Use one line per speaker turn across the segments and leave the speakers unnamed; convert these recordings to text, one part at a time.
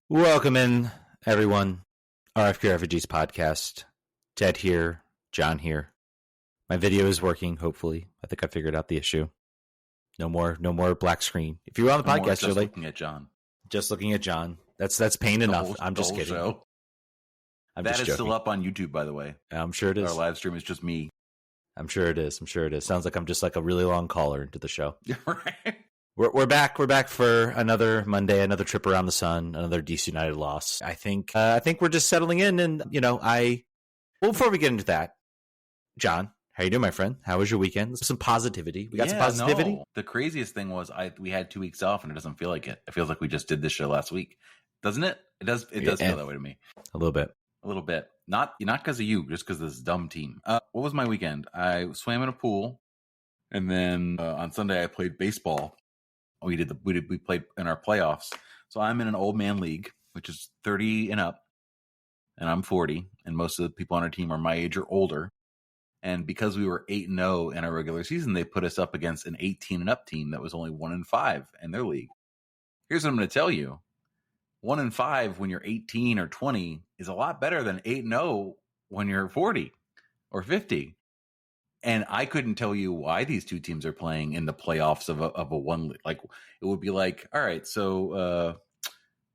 Welcome in, everyone. RFK Refugees podcast. Ted here, John here. My video is working, hopefully. I think I figured out the issue. No more black screen. If you're on the podcast, you're like
looking at John.
Just looking at John. That's pain enough. I'm just kidding.
Show. That is still up on YouTube, by the way.
I'm sure it is.
Our live stream is just me.
I'm sure it is. Sounds like I'm just like a really long caller into the show.
Right.
We're back. We're back for another Monday, another trip around the sun, another DC United loss. I think we're just settling in, and before we get into that, John, how you doing, my friend? How was your weekend? Some positivity. We got some positivity.
No. The craziest thing was we had 2 weeks off, and it doesn't feel like it. It feels like we just did this show last week, doesn't it? It does feel that way to me.
A little bit. Not because of you, just because of this dumb team. What was my weekend? I swam in a pool, and then on Sunday I played baseball. We played in our playoffs. So I'm in an old man league, which is 30 and up, and I'm 40, and most of the people on our team are my age or older. And because we were 8-0 in our regular season, they put us up against an 18 and up team that was only 1-5 in their league. Here's what I'm going to tell you: 1-5 when you're 18 or 20 is a lot better than 8-0 when you're 40 or 50. And I couldn't tell you why these two teams are playing in the playoffs of a one. Like, it would be like, all right, so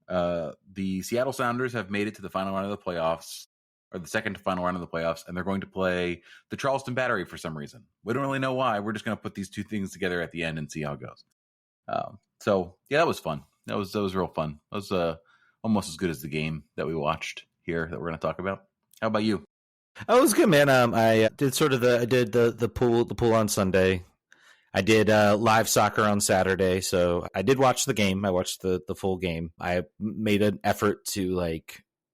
the Seattle Sounders have made it to the final round of the playoffs, or the second to final round of the playoffs, and they're going to play the Charleston Battery for some reason. We don't really know why. We're just going to put these two things together at the end and see how it goes. So yeah, that was fun. That was real fun. That was almost as good as the game that we watched here that we're going to talk about. How about you? Oh, it was good, man. I did the pool on Sunday. I did live soccer on Saturday, so I did watch the game. I watched the full game. I made an effort to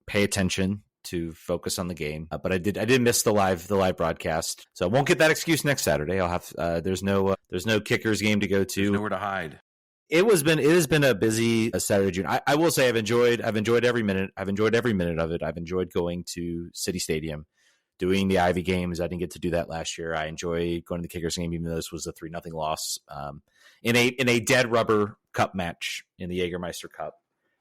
pay attention, to focus on the game, but I did miss the live broadcast. So I won't get that excuse next Saturday. I'll have there's no Kickers game to go to.
There's nowhere to hide.
It has been a busy Saturday, June. I will say I've enjoyed every minute. I've enjoyed every minute of it. I've enjoyed going to City Stadium, doing the Ivy games. I didn't get to do that last year. I enjoy going to the Kickers game, even though this was a 3-0 loss in a dead rubber cup match in the Jägermeister Cup.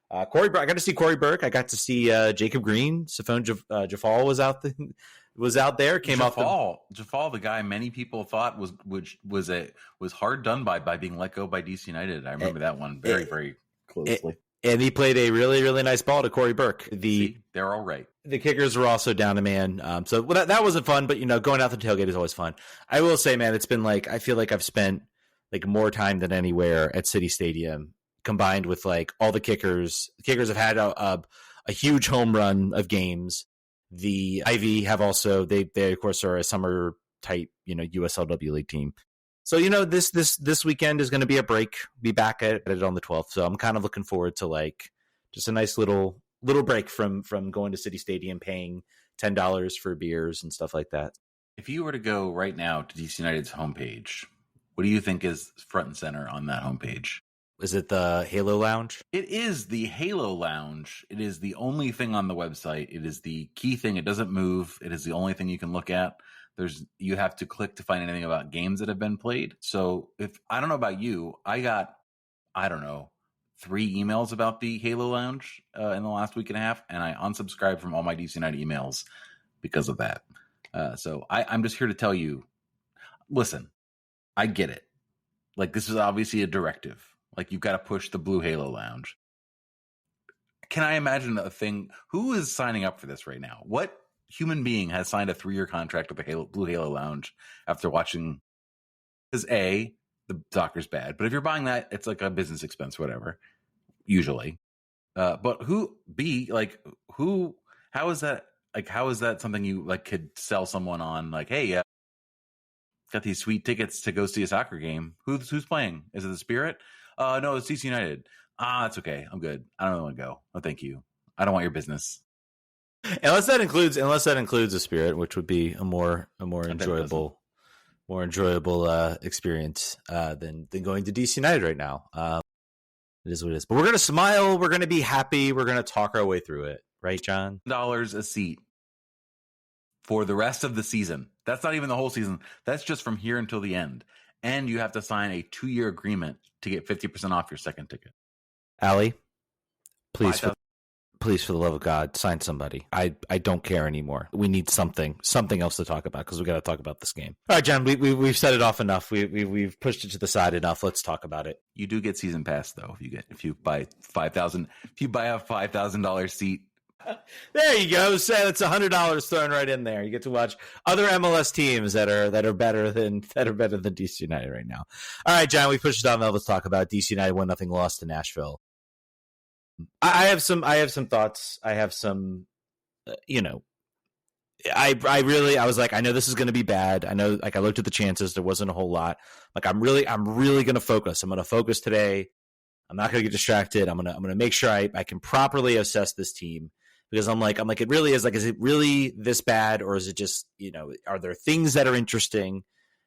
I got to see Corey Burke. I got to see Jacob Green. Sifon Jafal was out there.
Jafal, the guy many people thought was hard done by being let go by DC United. I remember that one very closely.
And he played a really, really nice ball to Corey Burke.
They're all right.
The Kickers were also down a man. So that wasn't fun, but going out the tailgate is always fun. I will say, man, it's been I feel like I've spent more time than anywhere at City Stadium, combined with all the Kickers. The Kickers have had a huge home run of games. The Ivy have also, they of course are a summer type, USLW league team. So, this weekend is going to be a break. Be back at it on the 12th. So I'm kind of looking forward to just a nice little break from going to City Stadium, paying $10 for beers and stuff like that.
If you were to go right now to DC United's homepage, what do you think is front and center on that homepage?
Is it the Halo Lounge?
It is the Halo Lounge. It is the only thing on the website. It is the key thing. It doesn't move. It is the only thing you can look at. You have to click to find anything about games that have been played. So I don't know about you, I got, 3 emails about the Halo Lounge in the last week and a half, and I unsubscribed from all my DC United emails because of that. So I'm just here to tell you, listen, I get it. This is obviously a directive. You've got to push the Blue Halo Lounge. Can I imagine a thing? Who is signing up for this right now? What human being has signed a 3-year contract with the Blue Halo Lounge after watching? Because A, the soccer's bad, but if you're buying that, it's like a business expense, whatever, usually. But how is that? How is that something you could sell someone on? Hey, got these sweet tickets to go see a soccer game. Who's playing? Is it the Spirit? No, it's DC United. It's okay. I'm good. I don't really want to go. No, thank you. I don't want your business.
Unless that includes the Spirit, which would be a more enjoyable experience than going to DC United right now. It is what it is. But we're gonna smile. We're gonna be happy. We're gonna talk our way through it, right, John?
$1 a seat for the rest of the season. That's not even the whole season. That's just from here until the end. And you have to sign a 2-year agreement to get 50% off your second ticket.
Allie, please
please, for the love of God, sign somebody. I don't care anymore. We need something else to talk about because we got to talk about this game. All right, John, we've set it off enough. We've pushed it to the side enough. Let's talk about it.
You do get season pass though if you buy a $5,000 seat.
There you go. So that's $100 thrown right in there. You get to watch other MLS teams that are better than DC United right now. All right, John, we pushed it on. Let's talk about DC United 1-0 loss to Nashville. I have some thoughts. I have some, I was like, I know this is going to be bad. I know, like, I looked at the chances. There wasn't a whole lot. Like, I'm really going to focus. I'm going to focus today. I'm not going to get distracted. I'm going to make sure I can properly assess this team. Because I'm like, it really is like, is it really this bad, or is it just, are there things that are interesting?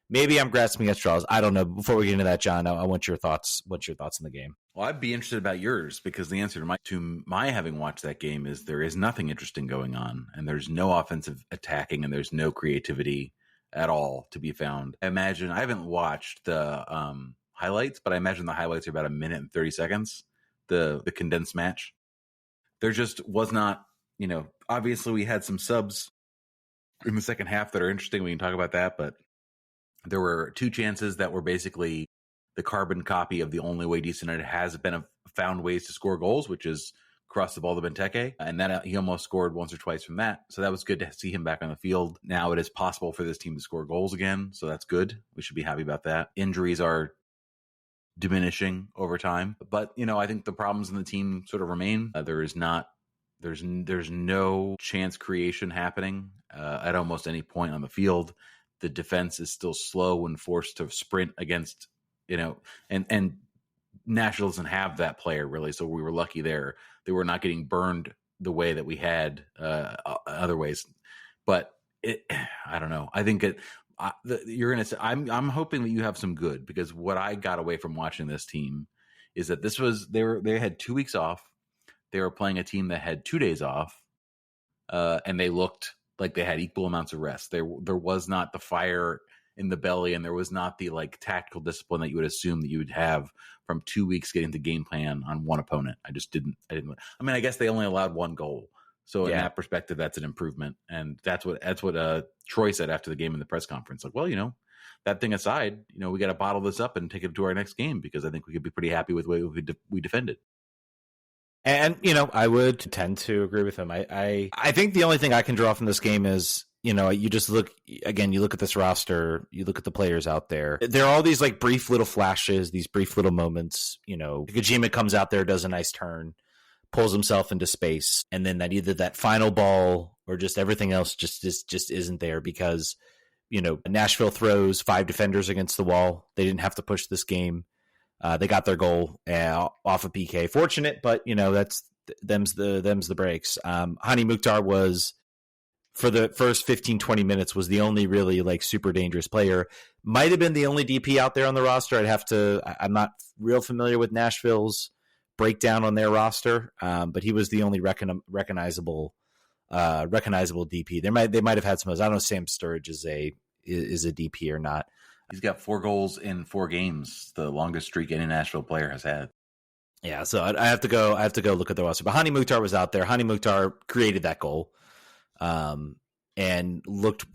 Maybe I'm grasping at straws. I don't know. Before we get into that, John, I want your thoughts. What's your thoughts on the game?
Well, I'd be interested about yours, because the answer to my having watched that game is there is nothing interesting going on, and there's no offensive attacking, and there's no creativity at all to be found. I haven't watched the highlights, but I imagine the highlights are about 1 minute and 30 seconds, the condensed match. There just was not, obviously we had some subs in the second half that are interesting. We can talk about that, but there were 2 chances that were basically the carbon copy of the only way DC United has been found ways to score goals, which is cross the ball to Benteke. And that he almost scored once or twice from that. So that was good to see him back on the field. Now it is possible for this team to score goals again. So that's good. We should be happy about that. Injuries are diminishing over time. But, I think the problems in the team sort of remain. There's no chance creation happening at almost any point on the field. The defense is still slow when forced to sprint against, and Nashville doesn't have that player really. So we were lucky there. They were not getting burned the way that we had other ways. But I don't know. I think you're going to say, I'm hoping that you have some good, because what I got away from watching this team is that they had 2 weeks off. They were playing a team that had 2 days off, and they looked like they had equal amounts of rest. There was not the fire in the belly, and there was not the tactical discipline that you would assume that you would have from 2 weeks getting the game plan on one opponent. I guess they only allowed 1 goal. So in that perspective, that's an improvement. And that's what Troy said after the game in the press conference. Like, well, that thing aside, we got to bottle this up and take it to our next game, because I think we could be pretty happy with the way we defended.
And, I would tend to agree with him. I think the only thing I can draw from this game is, you just look at this roster, you look at the players out there. There are all these brief little flashes, these brief little moments. Kojima comes out there, does a nice turn, pulls himself into space, and then either that final ball or just everything else just isn't there, because, Nashville throws 5 defenders against the wall. They didn't have to push this game. They got their goal off of PK. Fortunate, but that's them's the breaks. Hani Mukhtar was, for the first 15-20 minutes, was the only really super dangerous player. Might have been the only DP out there on the roster. I'm not real familiar with Nashville's breakdown on their roster, but he was the only recognizable DP. They might have had some others. I don't know if Sam Sturridge is a DP or not.
He's got 4 goals in 4 games, the longest streak any Nashville player has had.
Yeah, so I have to go look at the roster. But Hani Mukhtar was out there. Hani Mukhtar created that goal, and looked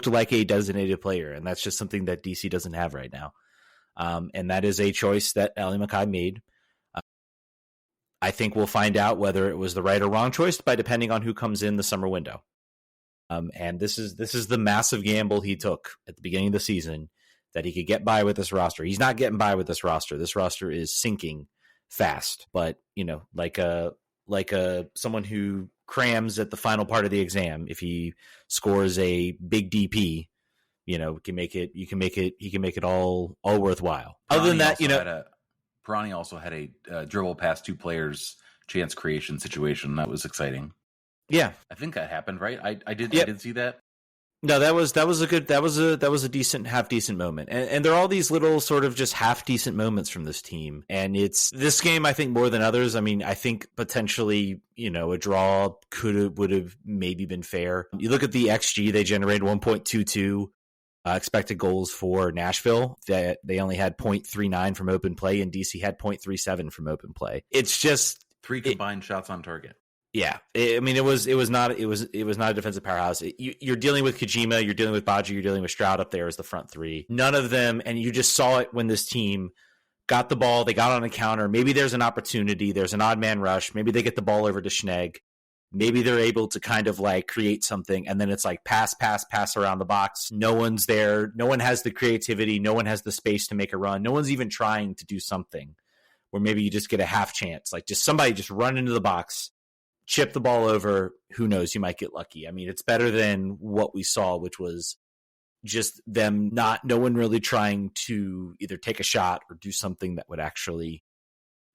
like a designated player, and that's just something that DC doesn't have right now. And that is a choice that Ali Mackay made. I think we'll find out whether it was the right or wrong choice depending on who comes in the summer window. And this is the massive gamble he took at the beginning of the season, that he could get by with this roster. He's not getting by with this roster. This roster is sinking fast. But someone who crams at the final part of the exam, if he scores a big DP, he can make it all worthwhile. Other than that,
Pirani also had a dribble past 2 players chance creation situation that was exciting.
Yeah,
I think that happened, right? I did see that.
No, that was a decent, half decent moment. And there are all these little sort of just half decent moments from this team. And it's this game, I think, more than others. I mean, I think potentially, a draw would have maybe been fair. You look at the XG, they generated 1.22 expected goals for Nashville. That they only had 0.39 from open play, and DC had 0.37 from open play. It's just,
3 combined shots on target.
Yeah, I mean, it was not a defensive powerhouse. You're dealing with Kojima, you're dealing with Baji, you're dealing with Stroud up there as the front three. None of them, and you just saw it when this team got the ball, they got on a counter. Maybe there's an opportunity, there's an odd man rush. Maybe they get the ball over to Schnegg. Maybe they're able to kind of like create something, and then it's like pass around the box. No one's there. No one has the creativity. No one has the space to make a run. No one's even trying to do something where maybe you just get a half chance. Like just somebody just run into the box, chip the ball over. Who knows? You might get lucky. I mean, it's better than what we saw, which was just them no one really trying to either take a shot or do something that would actually,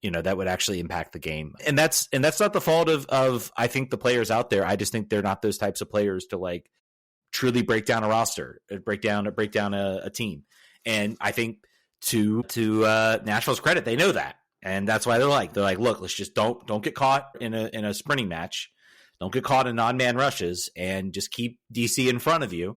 impact the game. And that's not the fault of I think the players out there. I just think they're not those types of players to like truly break down a roster, break down a team. And I think to Nashville's credit, they know that. And that's why they're like, look, let's just don't get caught in a sprinting match. Don't get caught in non-man rushes and just keep DC in front of you.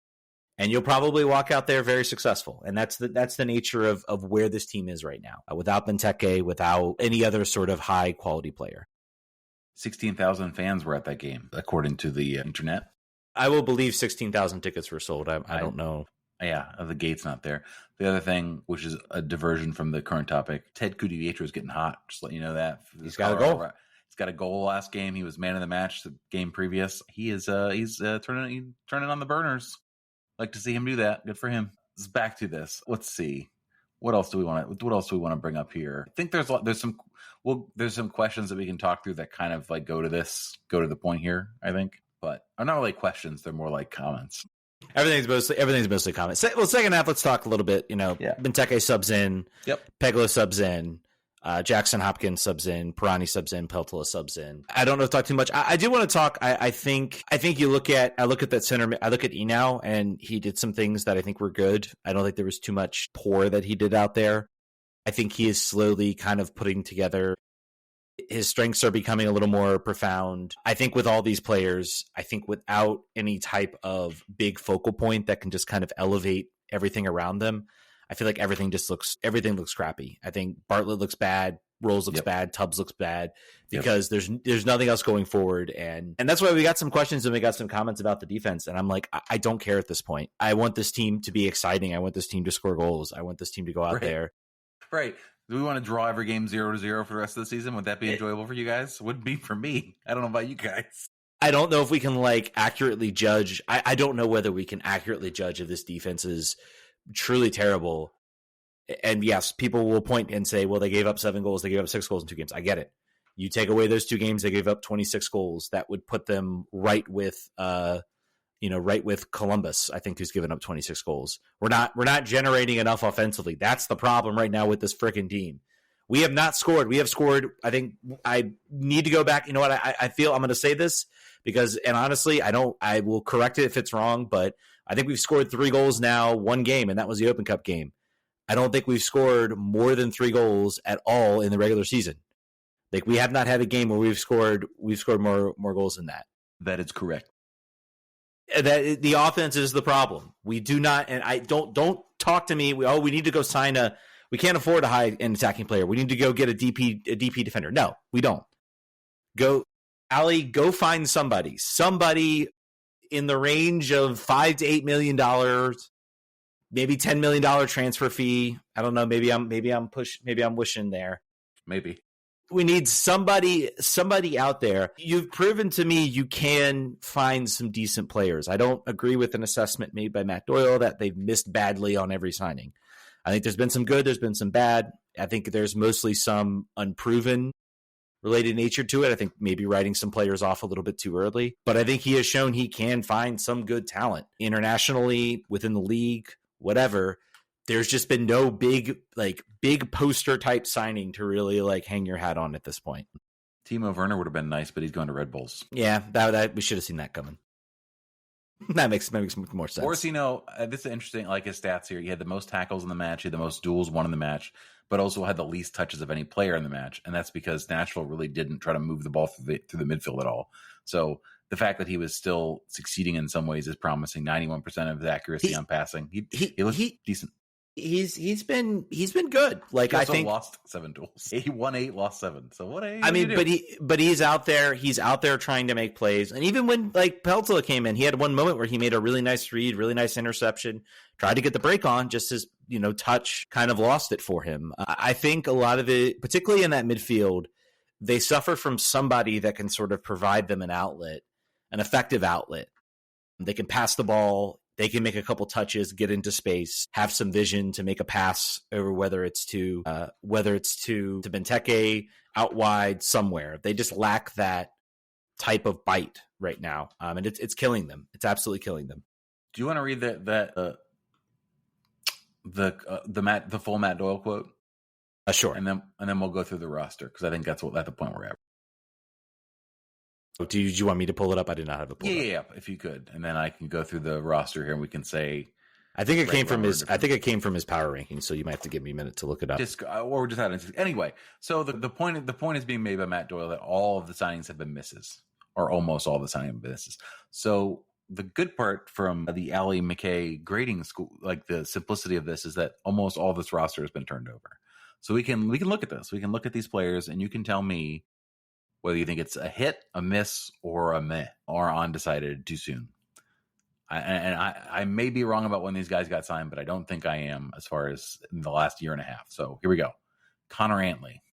And you'll probably walk out there very successful. And that's the nature of where this team is right now. Without Benteke, without any other sort of high quality player.
16,000 fans were at that game, according to the internet.
I will believe 16,000 tickets were sold. I don't know.
Yeah, the gate's not there. The other thing, which is a diversion from the current topic, Ted Kudivietro is getting hot. Just letting you know that.
He's got a goal.
He's got a goal last game. He was man of the match the game previous. He's turning on the burners. Like to see him do that. Good for him. Back to this. Let's see. What else do we want to bring up here? I think there's some questions that we can talk through that kind of like go to the point here, I think. But are not really questions, they're more like comments.
Everything's mostly comments. Well, second half, let's talk a little bit. Benteke subs in.
Yep.
Pegula subs in. Jackson Hopkins subs in. Pirani subs in. Peltola subs in. I don't know if to talk too much. I do want to talk. I think you look at that center. I look at Enau, and he did some things that I think were good. I don't think there was too much poor that he did out there. I think he is slowly kind of putting together. His strengths are becoming a little more profound. I think with all these players, I think without any type of big focal point that can just kind of elevate everything around them, I feel like everything looks crappy. I think Bartlett looks bad, Rolls looks bad, Tubbs looks bad because there's nothing else going forward. And that's why we got some questions and we got some comments about the defense. And I'm like, I don't care at this point. I want this team to be exciting. I want this team to score goals. I want this team to go out there.
Right. Do we want to draw every game 0-0 for the rest of the season? Would that be enjoyable for you guys? Would be for me. I don't know about you guys.
I don't know if we can like accurately judge. I don't know whether we can accurately judge if this defense is truly terrible. And yes, people will point and say, well, they gave up 7 goals. They gave up 6 goals in 2 games. I get it. You take away those 2 games, they gave up 26 goals. That would put them right with Columbus, I think, who's given up 26 goals. We're not generating enough offensively. That's the problem right now with this freaking team. We have not scored. We have scored. I think I need to go back. You know what? I feel I'm going to say this because, and honestly, I will correct it if it's wrong, but I think we've scored 3 goals now, 1 game, and that was the Open Cup game. I don't think we've scored more than 3 goals at all in the regular season. Like we have not had a game where we've scored more goals than that.
That is correct.
That the offense is the problem. We do not, and I don't talk to me. We need to go sign we can't afford a high-end attacking player. We need to go get a DP defender. No, we don't. Go find somebody in the range of $5 to $8 million, maybe $10 million transfer fee. I don't know. Maybe I'm wishing there.
Maybe.
We need somebody out there. You've proven to me you can find some decent players. I don't agree with an assessment made by Matt Doyle that they've missed badly on every signing. I think there's been some good, there's been some bad. I think there's mostly some unproven related nature to it. I think maybe writing some players off a little bit too early. But I think he has shown he can find some good talent internationally, within the league, whatever. There's just been no big poster type signing to really like hang your hat on at this point.
Timo Werner would have been nice, but he's going to Red Bulls.
Yeah, that we should have seen that coming. That makes more sense.
Orsino, this is interesting. Like his stats here, he had the most tackles in the match, he had the most duels won in the match, but also had the least touches of any player in the match, and that's because Nashville really didn't try to move the ball through the midfield at all. So the fact that he was still succeeding in some ways is promising. 91% of his accuracy on passing. He looked decent.
He's been good. Like,
he also
I think
lost 7 duels. He won 8, lost 7. So what?
I mean, but he's out there. He's out there trying to make plays. And even when like Peltola came in, he had one moment where he made a really nice read, really nice interception, tried to get the break on, just his touch kind of lost it for him. I think a lot of it, particularly in that midfield, they suffer from somebody that can sort of provide them an outlet, an effective outlet. They can pass the ball. They can make a couple touches, get into space, have some vision to make a pass, or whether it's to Benteke out wide somewhere. They just lack that type of bite right now, and it's killing them. It's absolutely killing them.
Do you want to read the full Matt Doyle quote?
Sure,
and then we'll go through the roster because I think that's the point we're at.
Do you want me to pull it up? I did not have it pulled up.
Yeah, if you could, and then I can go through the roster here, and we can say.
I think it came from his power ranking, so you might have to give me a minute to look it up.
Or just having anyway. So the point is being made by Matt Doyle that all of the signings have been misses, or almost all the signings have been misses. So the good part from the Allie McKay grading school, like the simplicity of this, is that almost all this roster has been turned over. So we can look at this. We can look at these players, and you can tell me whether you think it's a hit, a miss, or a meh, or undecided too soon. I may be wrong about when these guys got signed, but I don't think I am as far as in the last year and a half. So here we go. Connor Antley.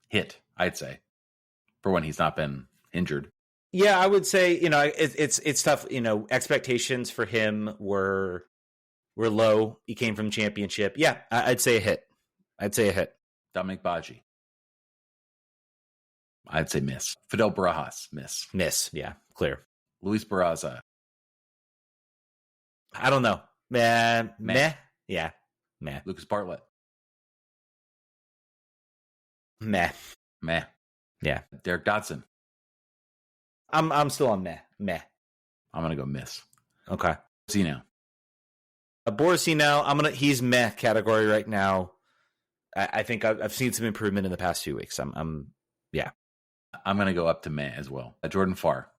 Hit, I'd say, for when he's not been injured.
Yeah, I would say, it's tough. Expectations for him were low. He came from championship. Yeah, I'd say a hit.
Dominic Baji. I'd say miss. Fidel Barajas, miss.
Miss, yeah, clear.
Luis Barraza.
I don't know. Meh. Yeah, meh.
Lucas Bartlett.
Meh. Yeah.
Derek Dodson.
I'm still on meh.
I'm gonna go miss.
Okay.
Borosino.
Borosino, he's meh category right now. I think I've seen some improvement in the past few weeks. Yeah.
I'm going to go up to meh as well. Jordan Farr.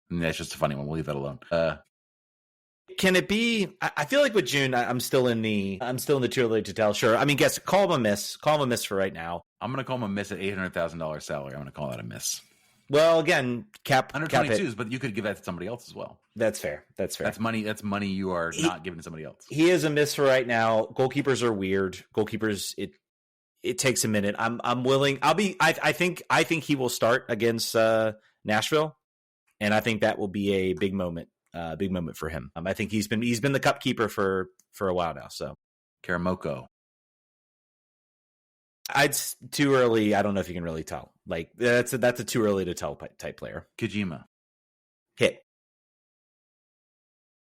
That's just a funny one. We'll leave that alone.
Can it be? I feel like with June, I'm still in the too early to tell. Sure. I mean, call him a miss. Call him a miss for right now.
I'm going to call him a miss at $800,000 salary. I'm going to call that a miss.
Well, again, cap
122s, but you could give that to somebody else as well.
That's fair.
That's money you are not giving to somebody else.
He is a miss for right now. Goalkeepers are weird. Goalkeepers, it takes a minute. I'm willing. I think he will start against Nashville, and I think that will be a big moment for him. I think he's been the cup keeper for a while now. So
Karamoko.
It's too early. I don't know if you can really tell. Like that's a too early to tell type player.
Kojima.
Hit.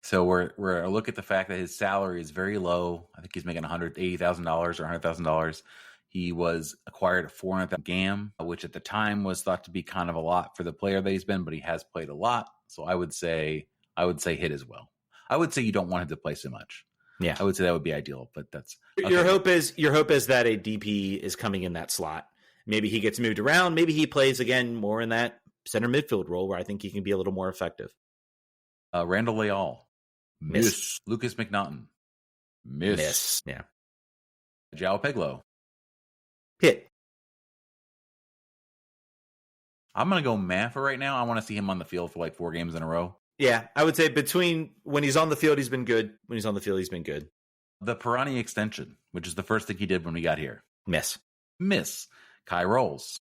So we're a look at the fact that his salary is very low. I think he's making $180,000 or $100,000. He was acquired at $400,000 GAM, which at the time was thought to be kind of a lot for the player that he's been, but he has played a lot. So I would say hit as well. I would say you don't want him to play so much.
Yeah,
I would say that would be ideal, but that's
okay. Your hope is that a DP is coming in that slot. Maybe he gets moved around. Maybe he plays again more in that center midfield role where I think he can be a little more effective.
Randall Leal. Miss. Lucas McNaughton. Miss.
Yeah.
João Peglo.
Hit.
I'm going to go meh for right now. I want to see him on the field for like 4 games in a row.
Yeah, I would say between when he's on the field, he's been good. When he's on the field, he's been good.
The Pirani extension, which is the first thing he did when we got here.
Miss.
Kai Rolls.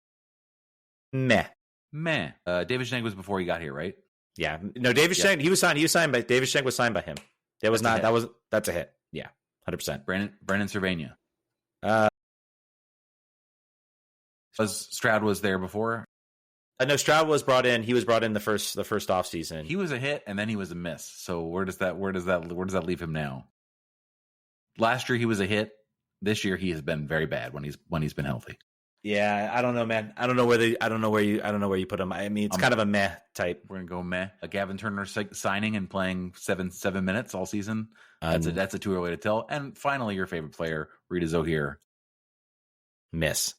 Meh.
David Schenk was before he got here, right?
Yeah. No, David Schenk, he was signed by David Schenk was signed by him. That's a hit. Yeah. 100%.
Brendan Cervania. Stroud was there before?
No, Stroud was brought in. He was brought in the first off season.
He was a hit and then he was a miss. So where does that leave him now? Last year he was a hit. This year he has been very bad when he's been healthy.
Yeah, I don't know, man. I don't know where you put him. I mean, it's kind of a meh type.
We're gonna go meh. A Gavin Turner signing and playing 7 minutes all season. That's a too early to tell. And finally, your favorite player, Rita Zohir.
Miss.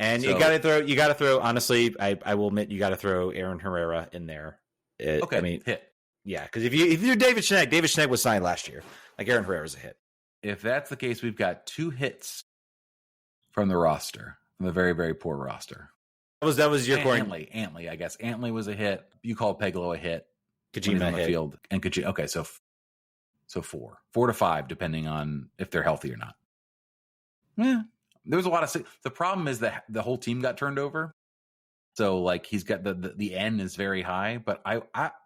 And
so,
you got to throw. Honestly, I will admit you got to throw Aaron Herrera in there.
Okay,
I mean,
hit.
Yeah, because if you're David Schenk was signed last year. Like Aaron Herrera's a hit.
If that's the case, we've got 2 hits from the roster, from the very, very poor roster.
That was your core.
Antley, I guess. Antley was a hit. You called Peglow a hit.
Kojima
on the field. And Kojima. Okay, so 4 to 5, depending on if they're healthy or not. Yeah, there was a lot of. The problem is that the whole team got turned over. So like he's got the N is very high, but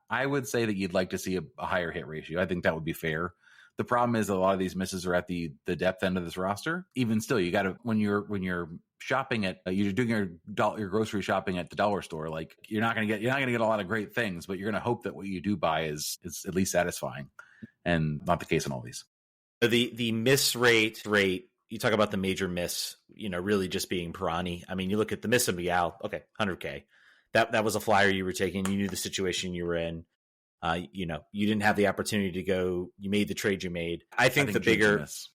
I would say that you'd like to see a higher hit ratio. I think that would be fair. The problem is a lot of these misses are at the depth end of this roster. Even still, you got to when you're shopping at you're doing your grocery shopping at the dollar store. Like you're not gonna get a lot of great things, but you're gonna hope that what you do buy is at least satisfying, and not the case in all these.
The miss rate. You talk about the major miss, really just being Pirani. I mean, you look at the miss of Miguel, okay, 100K. That was a flyer you were taking. You knew the situation you were in. You didn't have the opportunity to go. You made the trade you made. I think the bigger,
miss,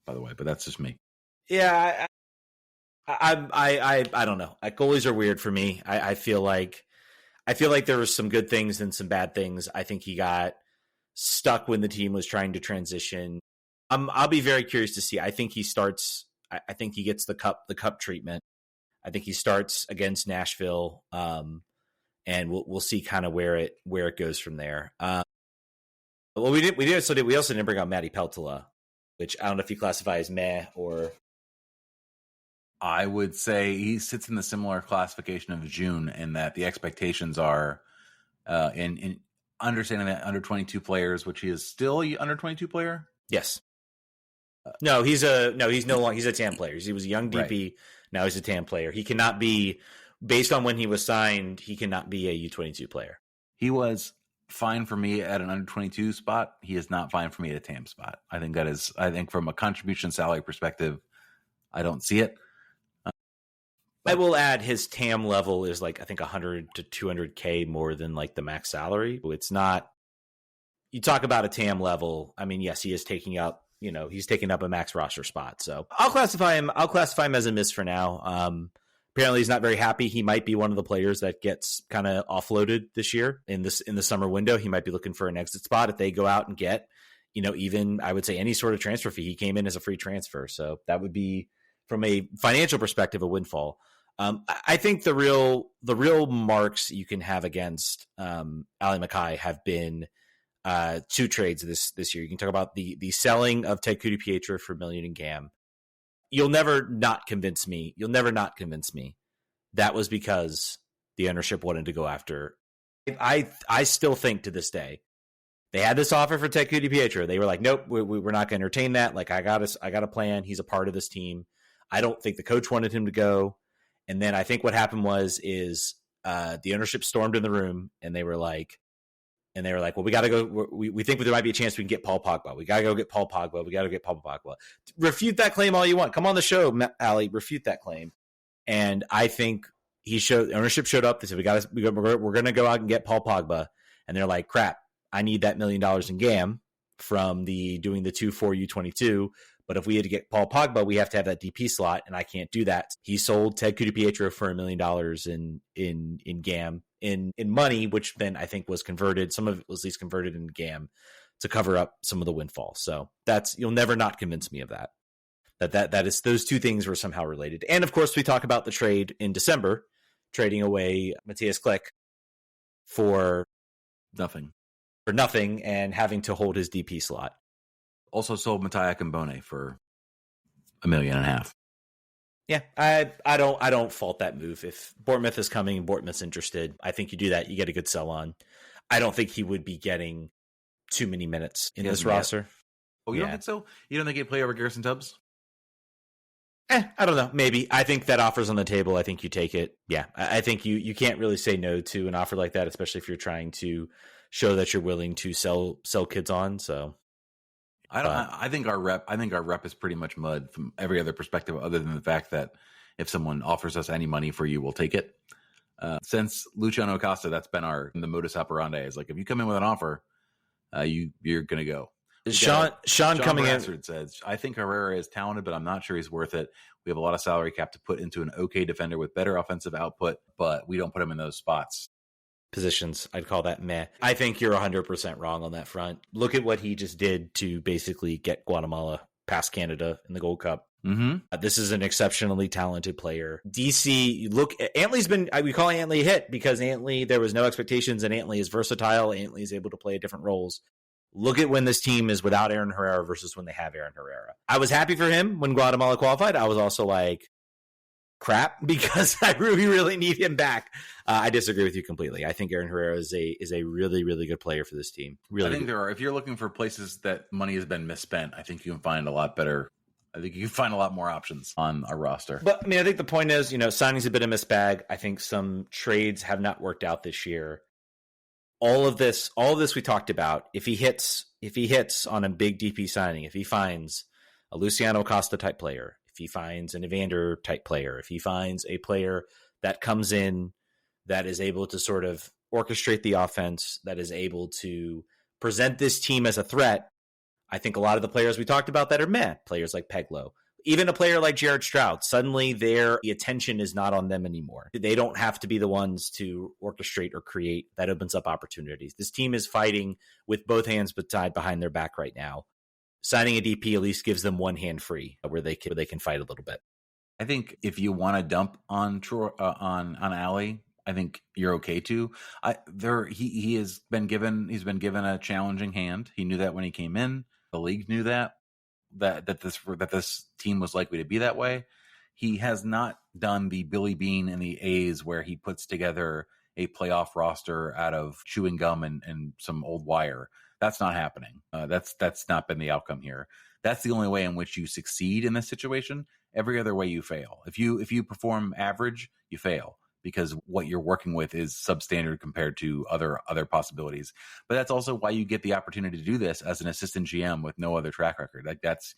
by the way, but that's just me.
Yeah, I don't know. Goalies are weird for me. I feel like there was some good things and some bad things. I think he got stuck when the team was trying to transition. I'll be very curious to see. I think he starts. I think he gets the cup treatment. I think he starts against Nashville, and we'll see kind of where it goes from there. Well, we also didn't bring out Matty Peltola, which I don't know if you classify as meh or.
I would say he sits in the similar classification of June in that the expectations are in understanding that under 22 players, which he is still under 22 player.
Yes. No, he's no longer. He's a TAM player. He was a young DP. Right. Now he's a TAM player. He cannot be, based on when he was signed, he cannot be a U22 player.
He was fine for me at an under 22 spot. He is not fine for me at a TAM spot. I think from a contribution salary perspective, I don't see it.
I will add his TAM level is like, I think 100 to 200K more than like the max salary. It's not, you talk about a TAM level. I mean, yes, he is taking up, he's taking up a max roster spot. So I'll classify him as a miss for now. Apparently he's not very happy. He might be one of the players that gets kind of offloaded this year in the summer window. He might be looking for an exit spot if they go out and get, even I would say any sort of transfer fee. He came in as a free transfer. So that would be, from a financial perspective, a windfall. I think the real marks you can have against Ali Mackay have been 2 trades this year. You can talk about the selling of Ted Kudu-Pietro for $1 million in GAM. You'll never not convince me. That was because the ownership wanted to go after. I still think to this day, they had this offer for Ted Kudu-Pietro. They were like, nope, we're not going to entertain that. Like, I got a plan. He's a part of this team. I don't think the coach wanted him to go. And then I think what happened was the ownership stormed in the room and they were like, well, we got to go. We think there might be a chance we can get Paul Pogba. We got to go get Paul Pogba. Refute that claim all you want. Come on the show, Ali. Refute that claim. And I think ownership showed up. They said we're going to go out and get Paul Pogba. And they're like, crap, I need that $1 million in GAM from doing the 2-4 U22. But if we had to get Paul Pogba, we have to have that DP slot, and I can't do that. He sold Ted Kudu-Pietro for $1 million in GAM in money, which then I think was converted. Some of it was at least converted in GAM to cover up some of the windfall. So you'll never not convince me of that. That is, those 2 things were somehow related. And of course, we talk about the trade in December, trading away Matthias Klick for nothing, and having to hold his DP slot.
Also sold Mattia Kambone for $1.5 million.
Yeah, I don't fault that move. If Bournemouth is coming and Bournemouth's interested, I think you do that. You get a good sell on. I don't think he would be getting too many minutes in this roster.
Oh, you don't think so? You don't think he'd play over Garrison Tubbs?
I don't know. Maybe. I think that offer's on the table. I think you take it. Yeah, I think you can't really say no to an offer like that, especially if you're trying to show that you're willing to sell kids on. So.
I think our rep is pretty much mud from every other perspective, other than the fact that if someone offers us any money for you, we'll take it. Since Luciano Acosta, that's been the modus operandi. Is like, if you come in with an offer, you're going to go.
Sean coming
Brassard
in
says, I think Herrera is talented, but I'm not sure he's worth it. We have a lot of salary cap to put into an okay defender with better offensive output, but we don't put him in those spots.
Positions, I'd call that meh. I think you're 100% wrong on that front. Look at what he just did to basically get Guatemala past Canada in the Gold Cup.
Mm-hmm.
This is an exceptionally talented player. DC, look, Antley's been, we call Antley a hit because Antley, there was no expectations, and Antley is versatile. Antley is able to play different roles. Look at when this team is without Aaron Herrera versus when they have Aaron Herrera. I was happy for him when Guatemala qualified. I was also like, crap, because I really need him back. I disagree with you completely. I think Aaron Herrera is a really, really good player for this team. Really,
I think there are, if you're looking for places that money has been misspent, I think you can find a lot better. I think you can find a lot more options on a roster.
But I mean, I think the point is, signing's a bit of a mixed bag. I think some trades have not worked out this year. All of this we talked about, if he hits on a big DP signing, if he finds a Luciano Costa type player, if he finds an Evander type player, if he finds a player that comes in that is able to sort of orchestrate the offense, that is able to present this team as a threat, I think a lot of the players we talked about that are meh, players like Peglo, even a player like Jared Stroud, suddenly the attention is not on them anymore. They don't have to be the ones to orchestrate or create. That opens up opportunities. This team is fighting with both hands tied behind their back right now. Signing a DP at least gives them one hand free where they can fight a little bit.
I think if you want to dump on on Alley, I think you're okay to. He has been given a challenging hand. He knew that when he came in. The league knew that this team was likely to be that way. He has not done the Billy Bean and the A's where he puts together a playoff roster out of chewing gum and some old wire. That's not happening. That's not been the outcome here. That's the only way in which you succeed in this situation. Every other way you fail. If you perform average, you fail because what you're working with is substandard compared to other possibilities. But that's also why you get the opportunity to do this as an assistant GM with no other track record. Like that's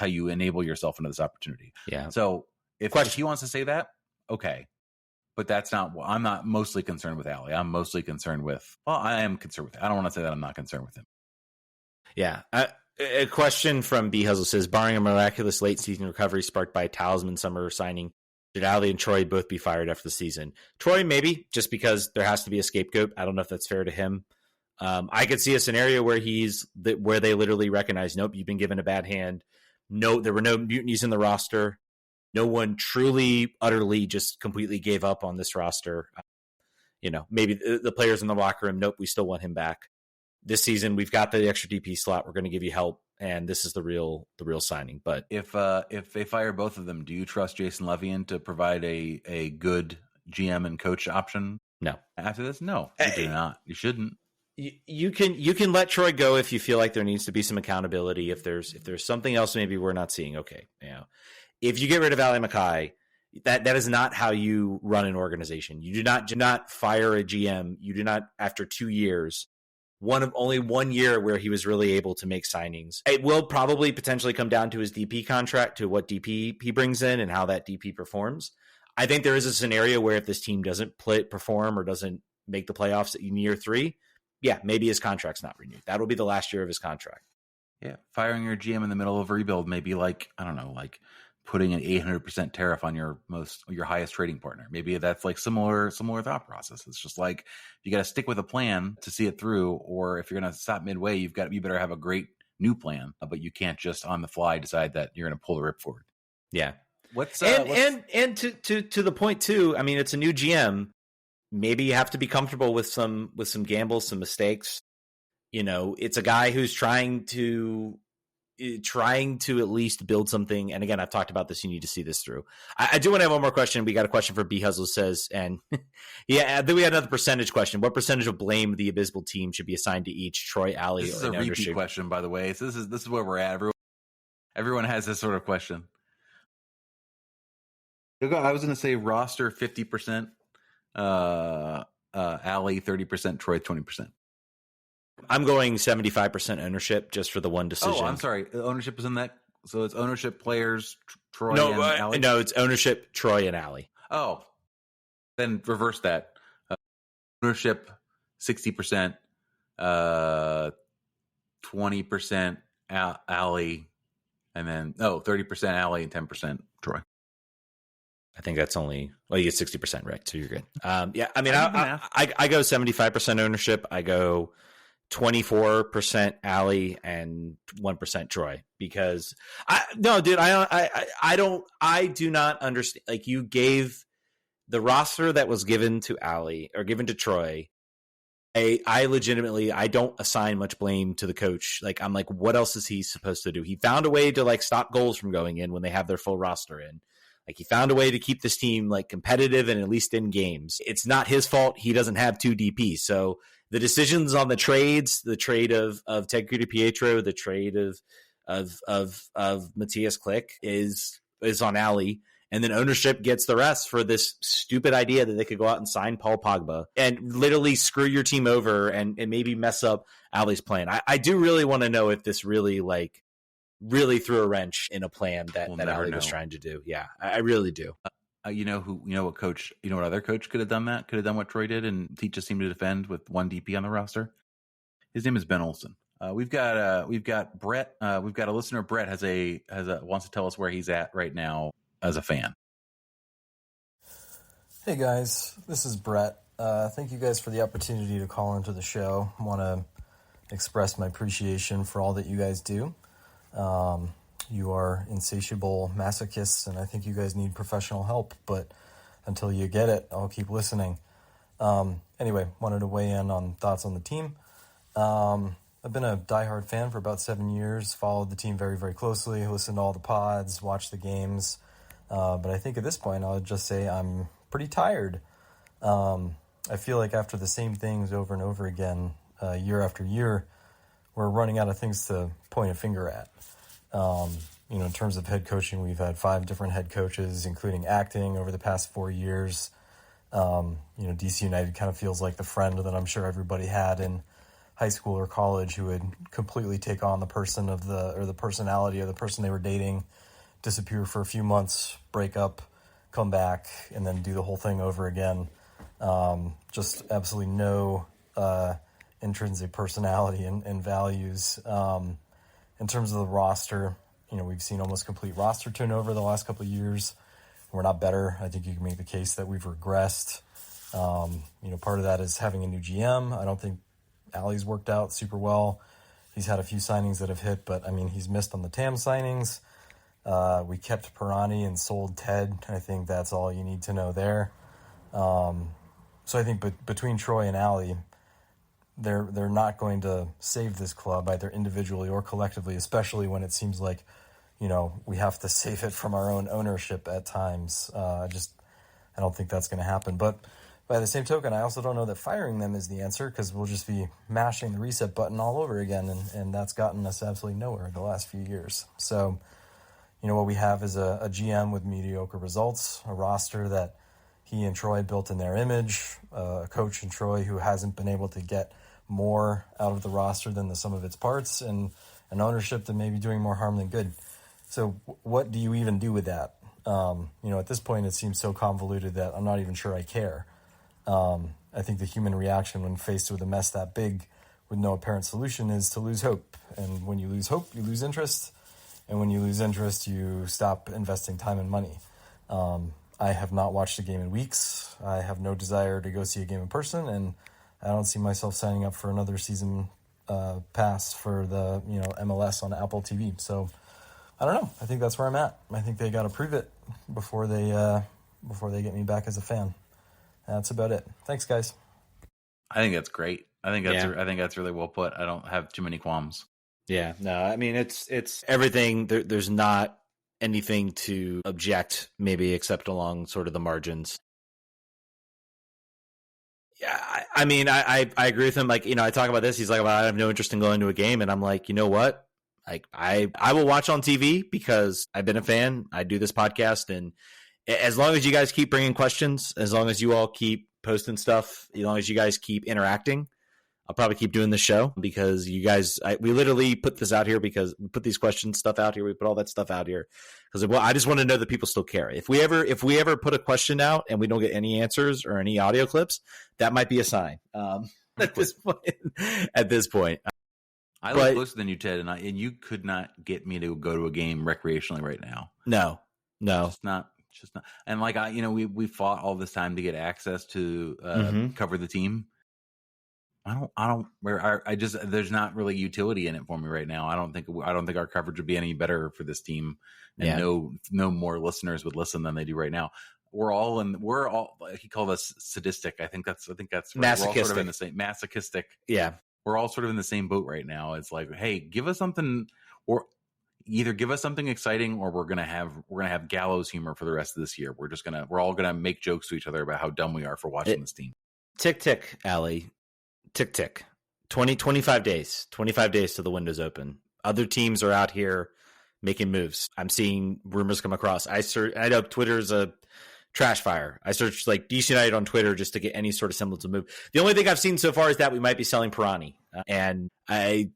how you enable yourself into this opportunity.
Yeah.
So if he wants to say that, okay. But that's not. I'm not mostly concerned with Alley. I'm mostly concerned with. Well, I am concerned with. I don't want to say that I'm not concerned with him.
Yeah. A question from B Huzzle says, barring a miraculous late season recovery sparked by a talisman summer signing, should Alley and Troy both be fired after the season? Troy, maybe, just because there has to be a scapegoat. I don't know if that's fair to him. I could see a scenario where where they literally recognize, nope, you've been given a bad hand. No, there were no mutinies in the roster. No one truly, utterly, just completely gave up on this roster. Maybe the players in the locker room, nope, we still want him back. This season, we've got the extra DP slot. We're going to give you help, and this is the real signing. But
if they fire both of them, do you trust Jason Levian to provide a good GM and coach option?
No.
After this, no, you do not. You shouldn't.
You can let Troy go if you feel like there needs to be some accountability. If there's something else maybe we're not seeing, okay, If you get rid of Ali Mackay, that is not how you run an organization. You do not fire a GM. You do not, after 2 years, only 1 year where he was really able to make signings. It will probably potentially come down to his DP contract, to what DP he brings in and how that DP performs. I think there is a scenario where if this team doesn't perform or doesn't make the playoffs in year 3, yeah, maybe his contract's not renewed. That'll be the last year of his contract.
Yeah, firing your GM in the middle of a rebuild may be like, I don't know, like putting an 800% tariff on your highest trading partner. Maybe that's like similar thought process. It's just like you got to stick with a plan to see it through, or if you're going to stop midway, you better have a great new plan, but you can't just on the fly decide that you're going to pull the rip forward.
Yeah. And to the point too, I mean, it's a new GM. Maybe you have to be comfortable with some gambles, some mistakes. It's a guy who's trying to at least build something. And again, I've talked about this. You need to see this through. I do want to have one more question. We got a question for B Huzzle says, and yeah, then we had another percentage question. What percentage of blame of the abysmal team should be assigned to each? Troy, Alley,
this is a repeat question, by the way. So this is where we're at. Everyone has this sort of question. I was going to say roster 50%, Alley 30%, Troy 20%.
I'm going 75% ownership just for the one decision.
Oh, I'm sorry. Ownership is in that. So it's ownership, players, Troy and Alley?
No, it's ownership, Troy and Alley.
Oh, then reverse that. Ownership 60%, 20% Alley, and then 30% Alley and 10% Troy.
I think that's only, you get 60%, right? So you're good. Yeah, I mean, I go 75% ownership. I go 24% Allie and 1% Troy, because I do not understand. Like, you gave the roster that was given to Allie or given to Troy. I legitimately, I don't assign much blame to the coach. Like, I'm like, what else is he supposed to do? He found a way to like stop goals from going in when they have their full roster in. Like, he found a way to keep this team like competitive and at least in games. It's not his fault he doesn't have two DPs. So the decisions on the trades, the trade of Ted Pietro, the trade of Matthias Klick is on Allie. And then ownership gets the rest for this stupid idea that they could go out and sign Paul Pogba and literally screw your team over and maybe mess up Allie's plan. I do really want to know if this really threw a wrench in a plan that Allie was trying to do. Yeah, I really do.
What other coach could have done that? Could have done what Troy did and teach his team to defend with one DP on the roster? His name is Ben Olsen. We've got Brett. We've got a listener. Brett wants to tell us where he's at right now as a fan.
Hey guys, this is Brett. Thank you guys for the opportunity to call into the show. I want to express my appreciation for all that you guys do. You are insatiable masochists, and I think you guys need professional help, but until you get it, I'll keep listening. Anyway, wanted to weigh in on thoughts on the team. I've been a diehard fan for about 7 years, followed the team very, very closely, listened to all the pods, watched the games. But I think at this point, I'll just say I'm pretty tired. I feel like after the same things over and over again, year after year, we're running out of things to point a finger at. In terms of head coaching, we've had 5 different head coaches, including acting over the past 4 years. DC United kind of feels like the friend that I'm sure everybody had in high school or college who would completely take on the personality of the person they were dating, disappear for a few months, break up, come back, and then do the whole thing over again. Just absolutely no intrinsic personality and values. In terms of the roster, we've seen almost complete roster turnover the last couple of years. We're not better. I think you can make the case that we've regressed. Part of that is having a new GM. I don't think Allie's worked out super well. He's had a few signings that have hit, but he's missed on the TAM signings. We kept Pirani and sold Ted. I think that's all you need to know there. So I think between Troy and Allie, they're not going to save this club either individually or collectively, especially when it seems like, we have to save it from our own ownership at times. I don't think that's going to happen. But by the same token, I also don't know that firing them is the answer, because we'll just be mashing the reset button all over again, and that's gotten us absolutely nowhere the last few years. So, what we have is a GM with mediocre results, a roster that he and Troy built in their image, a coach in Troy who hasn't been able to get more out of the roster than the sum of its parts, and an ownership that may be doing more harm than good. So what do you even do with that? At this point, it seems so convoluted that I'm not even sure I care. I think the human reaction when faced with a mess that big with no apparent solution is to lose hope. And when you lose hope, you lose interest. And when you lose interest, you stop investing time and money. I have not watched a game in weeks. I have no desire to go see a game in person, and I don't see myself signing up for another season pass for the MLS on Apple TV. So I don't know. I think that's where I'm at. I think they got to prove it before they get me back as a fan. That's about it. Thanks, guys.
I think that's great. I think that's really well put. I don't have too many qualms.
Yeah, no, it's everything. There's not anything to object, maybe, except along sort of the margins. Yeah, I agree with him. Like, I talk about this. He's like, well, I have no interest in going to a game, and I'm like, you know what? Like, I will watch on TV because I've been a fan. I do this podcast, and as long as you guys keep bringing questions, as long as you all keep posting stuff, as long as you guys keep interacting, I'll probably keep doing the show, because you guys, we literally put this out here because we put these questions stuff out here. We put all that stuff out here because I just want to know that people still care. If we ever put a question out and we don't get any answers or any audio clips, that might be a sign. At this point,
I live closer than you, Ted, and you could not get me to go to a game recreationally right now.
No,
just not. And we fought all this time to get access to cover the team. I just, there's not really utility in it for me right now. I don't think our coverage would be any better for this team, and no more listeners would listen than they do right now. We're all, he called us sadistic. I think that's right. We're all sort of in the same masochistic.
Yeah.
We're all sort of in the same boat right now. It's like, hey, give us something, or either give us something exciting, or we're gonna have gallows humor for the rest of this year. We're all gonna make jokes to each other about how dumb we are for watching this team.
Tick tick, Allie. Tick tick. 25 days. 25 days till the window's open. Other teams are out here making moves. I'm seeing rumors come across. I know Twitter's a trash fire. I searched like DC United on Twitter just to get any sort of semblance of move. The only thing I've seen so far is that we might be selling Pirani. And I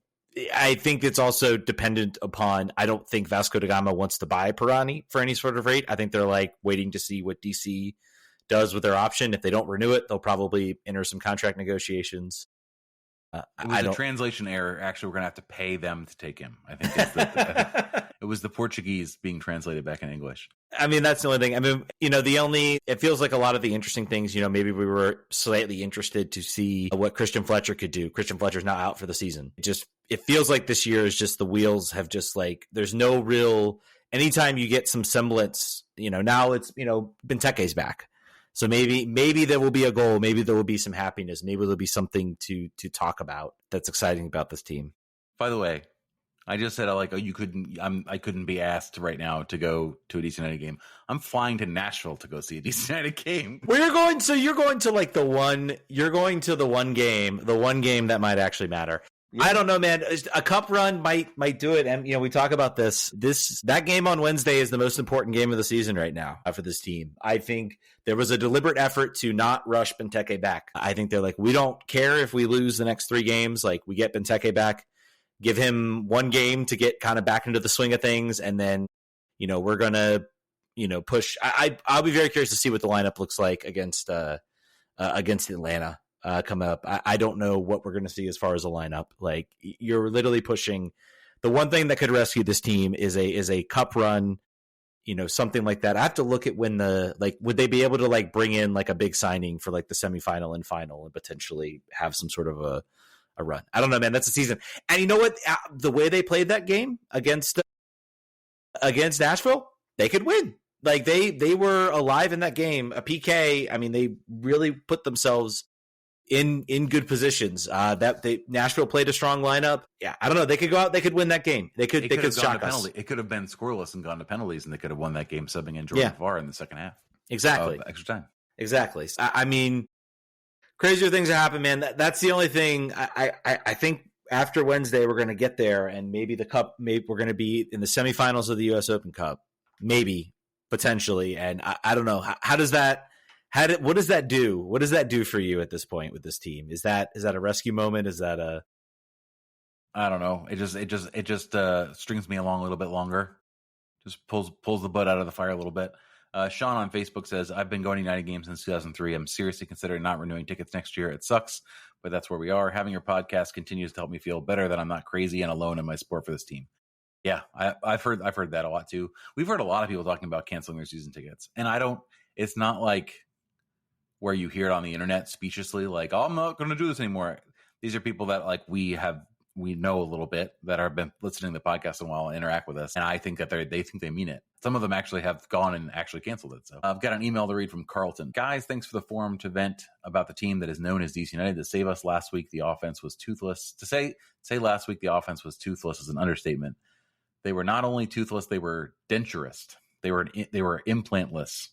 think it's also dependent upon, I don't think Vasco da Gama wants to buy Pirani for any sort of rate. I think they're like waiting to see what DC does with their option. If they don't renew it, they'll probably enter some contract negotiations.
It was a translation error. Actually, we're going to have to pay them to take him. I think it was the Portuguese being translated back in English.
I mean, that's the only thing. I mean, it feels like a lot of the interesting things, maybe we were slightly interested to see what Christian Fletcher could do. Christian Fletcher's now out for the season. It feels like this year is just the wheels have just like, there's no real, anytime you get some semblance, now it's, Benteke's back. So maybe there will be a goal. Maybe there will be some happiness. Maybe there'll be something to talk about that's exciting about this team.
By the way, I just said I couldn't be asked right now to go to a DC United game. I'm flying to Nashville to go see a DC United game.
Where you're going? So you're going to like the one game that might actually matter. Yeah. I don't know, man. A cup run might do it, and we talk about this. That game on Wednesday is the most important game of the season right now for this team. I think there was a deliberate effort to not rush Benteke back. I think they're like, we don't care if we lose the next 3 games. Like, we get Benteke back, give him 1 game to get kind of back into the swing of things, and then we're gonna push. I'll be very curious to see what the lineup looks like against Atlanta. Come up. I don't know what we're going to see as far as a lineup. Like, you're literally pushing. The one thing that could rescue this team is a cup run, something like that. I have to look at when would they be able to like bring in like a big signing for like the semifinal and final and potentially have some sort of a run. I don't know, man. That's a season. And you know what? The way they played that game against Nashville, they could win. Like they were alive in that game. A PK. I mean, they really put themselves in good positions. Nashville played a strong lineup. Yeah, I don't know. They could go out. They could win that game. They could shock us.
It could have been scoreless and gone to penalties, and they could have won that game subbing in Jordan Farr in the second half.
Exactly.
Extra time.
Exactly. I mean, crazier things happen, man. That's the only thing. I think after Wednesday we're going to get there, and maybe the cup. Maybe we're going to be in the semifinals of the U.S. Open Cup. Maybe potentially, and I don't know. How does that? What does that do? What does that do for you at this point with this team? Is that a rescue moment? Is that a?
I don't know. It just strings me along a little bit longer. Just pulls the butt out of the fire a little bit. Sean on Facebook says, I've been going to United games since 2003. I'm seriously considering not renewing tickets next year. It sucks, but that's where we are. Having your podcast continues to help me feel better that I'm not crazy and alone in my support for this team. Yeah, I've heard that a lot too. We've heard a lot of people talking about canceling their season tickets, and it's not like where you hear it on the internet speciously, like, oh, I'm not going to do this anymore. These are people that like we know a little bit that have been listening to the podcast a while and interact with us. And I think that they think they mean it. Some of them actually have gone and actually canceled it. So I've got an email to read from Carlton. Guys, thanks for the forum to vent about the team that is known as DC United. To save us last week, the offense was toothless. To say last week the offense was toothless is an understatement. They were not only toothless, they were denturist. They were implantless.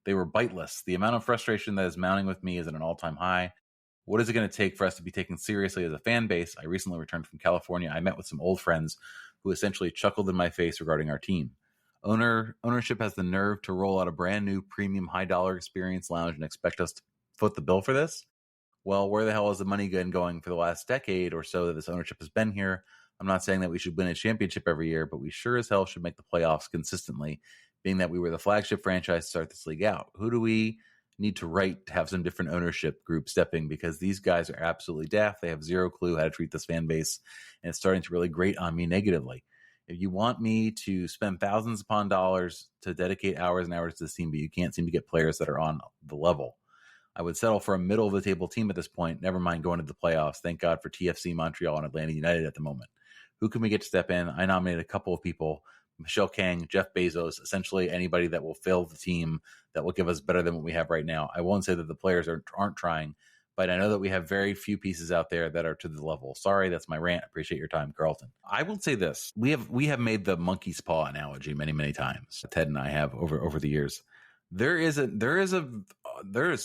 They were biteless. The amount of frustration that is mounting with me is at an all-time high. What is it going to take for us to be taken seriously as a fan base? I recently returned from California. I met with some old friends who essentially chuckled in my face regarding our team. Ownership has the nerve to roll out a brand new premium high-dollar experience lounge and expect us to foot the bill for this? Well, where the hell is the money going for the last decade or so that this ownership has been here? I'm not saying that we should win a championship every year, but we sure as hell should make the playoffs consistently, being that we were the flagship franchise to start this league out. Who do we need to write to have some different ownership group stepping? Because these guys are absolutely daft. They have zero clue how to treat this fan base, and it's starting to really grate on me negatively. If you want me to spend thousands upon dollars to dedicate hours and hours to this team, but you can't seem to get players that are on the level,
I would settle for a middle of the table team at this point. Never mind going to the playoffs. Thank God for TFC Montreal and Atlanta United at the moment. Who can we get to step in? I nominated a couple of people: Michelle Kang, Jeff Bezos, essentially anybody that will fill the team that will give us better than what we have right now. I won't say that the players aren't trying, but I know that we have very few pieces out there that are to the level. Sorry, that's my rant. Appreciate your time, Carlton. I will say this: we have made the monkey's paw analogy many times. Ted and I have over the years. There is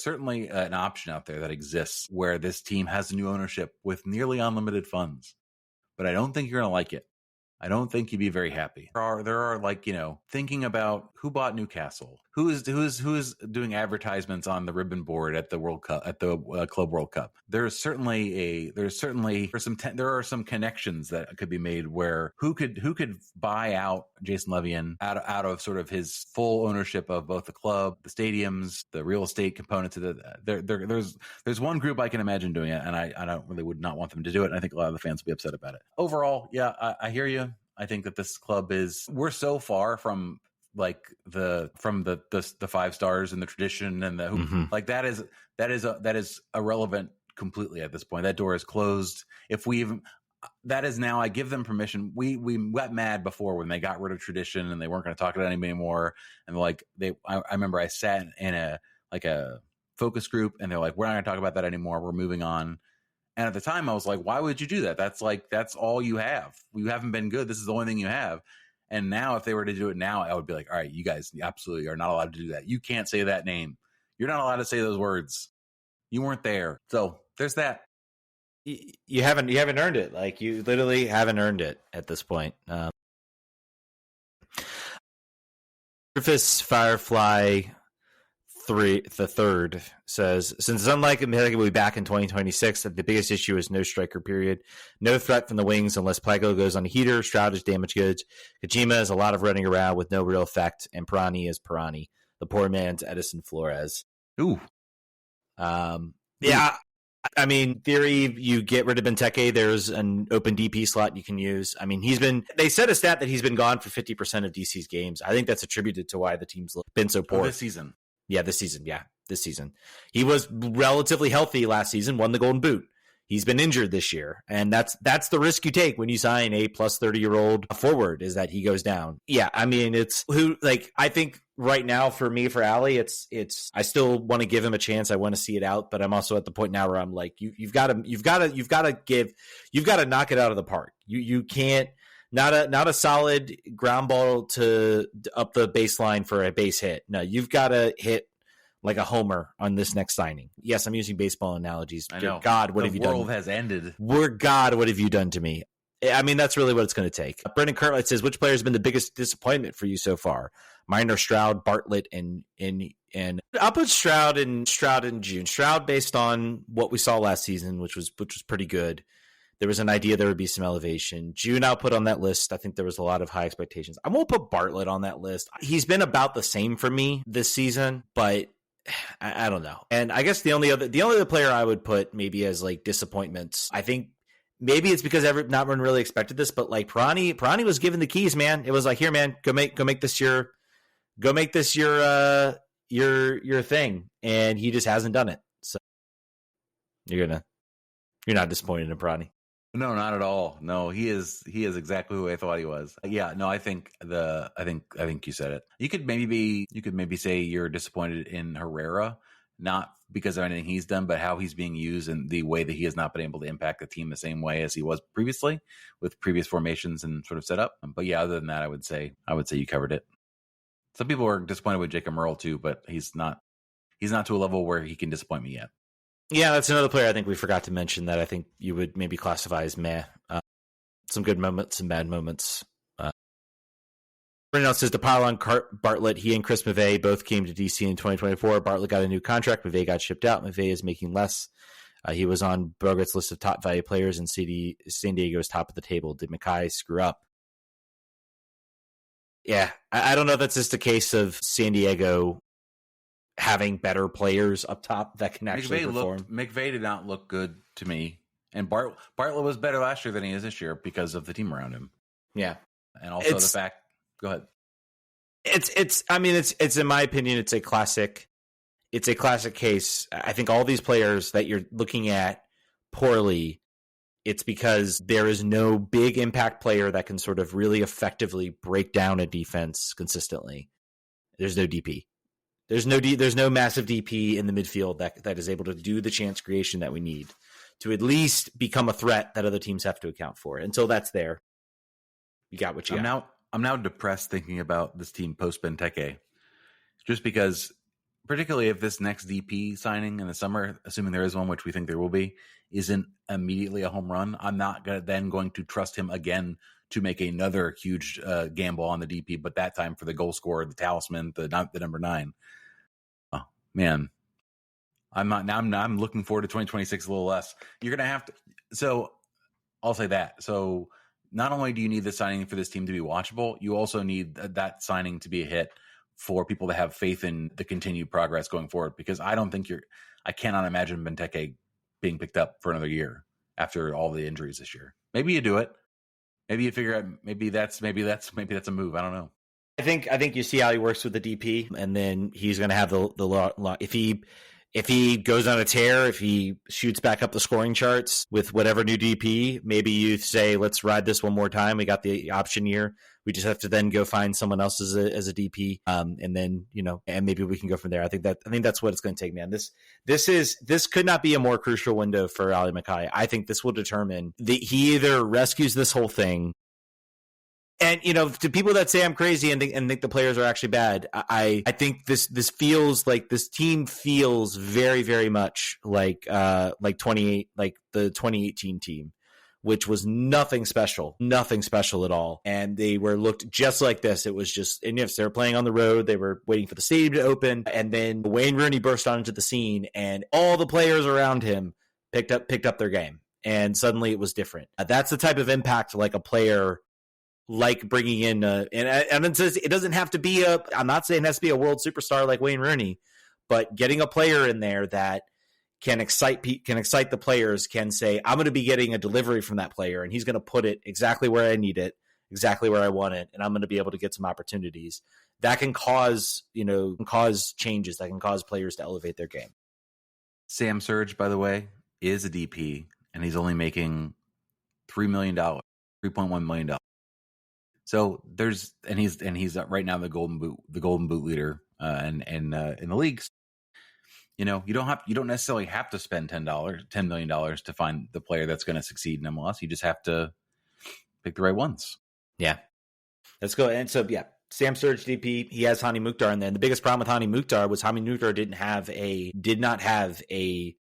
certainly an option out there that exists where this team has new ownership with nearly unlimited funds, but I don't think you're going to like it. I don't think you'd be very happy. There are like, thinking about who bought Newcastle, who is doing advertisements on the ribbon board at the World Cup, at the Club World Cup. There are some connections that could be made where who could buy out Jason Levian out of sort of his full ownership of both the club, the stadiums, the real estate component to there's one group I can imagine doing it, and I would not want them to do it. And I think a lot of the fans will be upset about it. Overall, yeah, I hear you. I think that this club we're so far from like the 5 stars and the tradition and the like that is irrelevant completely at this point. That door is closed. That is now, I give them permission. We got mad before when they got rid of tradition and they weren't going to talk about it anymore. And I remember I sat in a focus group and they're like, we're not going to talk about that anymore. We're moving on. And at the time I was like, why would you do that? That's all you have. You haven't been good. This is the only thing you have. And now if they were to do it now, I would be like, all right, you guys absolutely are not allowed to do that. You can't say that name. You're not allowed to say those words. You weren't there. So there's that.
You haven't earned it. Like, you literally haven't earned it at this point. Rufus Firefly the third says, since it's unlikely Metallica will be back in 2026, the biggest issue is no striker period. No threat from the wings unless Plago goes on a heater. Stroud is damaged goods. Kojima is a lot of running around with no real effect. And Pirani is Pirani. The poor man's Edison Flores.
Ooh.
Yeah. I mean, theory, you get rid of Benteke, there's an open DP slot you can use. I mean, they said a stat that he's been gone for 50% of DC's games. I think that's attributed to why the team's been so poor.
This season.
Yeah, this season. He was relatively healthy last season, won the Golden Boot. He's been injured this year, and that's the risk you take when you sign a plus 30-year-old forward, is that he goes down. Yeah, I mean, I think right now for me, for Ali, it's I still want to give him a chance. I want to see it out, but I'm also at the point now where I'm like, you've got to knock it out of the park. You can't. Not a solid ground ball to up the baseline for a base hit. No, you've got to hit like a homer on this next signing. Yes, I'm using baseball analogies.
I know.
God, what have you done?
The world has ended.
God, what have you done to me? I mean, that's really what it's going to take. Brendan Kurtlight says, which player has been the biggest disappointment for you so far? Mine are Stroud, Bartlett, and I'll put Stroud in June. Stroud, based on what we saw last season, which was pretty good. There was an idea there would be some elevation. June, I'll put on that list. I think there was a lot of high expectations. I won't put Bartlett on that list. He's been about the same for me this season, but I don't know. And I guess the only other player I would put maybe as like disappointments, I think maybe it's because not everyone really expected this, but like Pirani was given the keys, man. It was like, here, man, go make this your thing, and he just hasn't done it. So you're not disappointed in Pirani.
No, not at all. No, he is exactly who I thought he was. Yeah, no, I think you said it. You could maybe say you're disappointed in Herrera, not because of anything he's done, but how he's being used and the way that he has not been able to impact the team the same way as he was previously with previous formations and sort of setup. But yeah, other than that, I would say you covered it. Some people are disappointed with Jacob Merle too, but he's not to a level where he can disappoint me yet.
Yeah, that's another player I think we forgot to mention that I think you would maybe classify as meh. Some good moments, some bad moments. Brendan says to pile on Bartlett, he and Chris Mavey both came to DC in 2024. Bartlett got a new contract. Mavey got shipped out. Mavey is making less. He was on Bogart's list of top value players, and San Diego's top of the table. Did Mackay screw up? Yeah, I don't know if that's just a case of San Diego having better players up top that can actually perform.
McVay did not look good to me, and Bartlett was better last year than he is this year because of the team around him.
Yeah,
and also the fact. Go ahead.
It's in my opinion, it's a classic. it's a classic case. I think all these players that you're looking at poorly, it's because there is no big impact player that can sort of really effectively break down a defense consistently. There's no DP. There's no massive DP in the midfield that is able to do the chance creation that we need to at least become a threat that other teams have to account for. Until that's there, you got what you got.
I'm now depressed thinking about this team post Benteke, just because, particularly if this next DP signing in the summer, assuming there is one, which we think there will be, isn't immediately a home run, I'm not going to trust him again to make another huge gamble on the DP, but that time for the goal scorer, the talisman, the number 9. Oh man, I'm looking forward to 2026 a little less. You're gonna have to. So I'll say that. So not only do you need the signing for this team to be watchable, you also need that signing to be a hit for people to have faith in the continued progress going forward. Because I cannot imagine Benteke being picked up for another year after all the injuries this year. Maybe you do it. Maybe you figure out. Maybe that's a move. I don't know.
I think you see how he works with the DP, and then he's going to have the if he goes on a tear, if he shoots back up the scoring charts with whatever new DP, maybe you say, let's ride this one more time. We got the option year. We just have to then go find someone else as a DP, and then and maybe we can go from there. I think that's what it's going to take, man. This could not be a more crucial window for Ali Mackay. I think this will determine he either rescues this whole thing. And, to people that say I'm crazy and think the players are actually bad, I think this feels like this team feels very, very much like the 2018 team, which was nothing special at all. And they looked just like this. It was just, and if they were playing on the road, they were waiting for the stadium to open. And then Wayne Rooney burst onto the scene and all the players around him picked up their game. And suddenly it was different. That's the type of impact like a player like bringing in, and it doesn't have to be I'm not saying it has to be a world superstar like Wayne Rooney, but getting a player in there that can excite the players, can say, I'm going to be getting a delivery from that player, and he's going to put it exactly where I need it, exactly where I want it, and I'm going to be able to get some opportunities. That can cause changes, that can cause players to elevate their game.
Sam Surge, by the way, is a DP, and he's only making $3.1 million. So he's right now the golden boot leader, and in the leagues. You don't necessarily have to spend $10 million to find the player that's going to succeed in MLS. You just have to pick the right ones.
Yeah, let's go. And so Sam Surge DP. He has Hani Mukhtar in there. And the biggest problem with Hani Mukhtar was Hani Mukhtar did not have a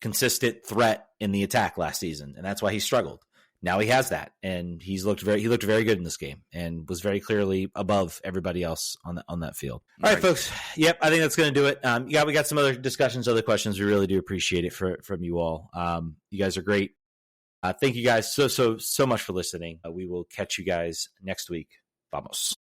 consistent threat in the attack last season, and that's why he struggled. Now he has that, and he looked very good in this game, and was very clearly above everybody else on that field. All right, folks. Yep, I think that's going to do it. We got some other discussions, other questions. We really do appreciate it from you all. You guys are great. Thank you guys so much for listening. We will catch you guys next week. Vamos.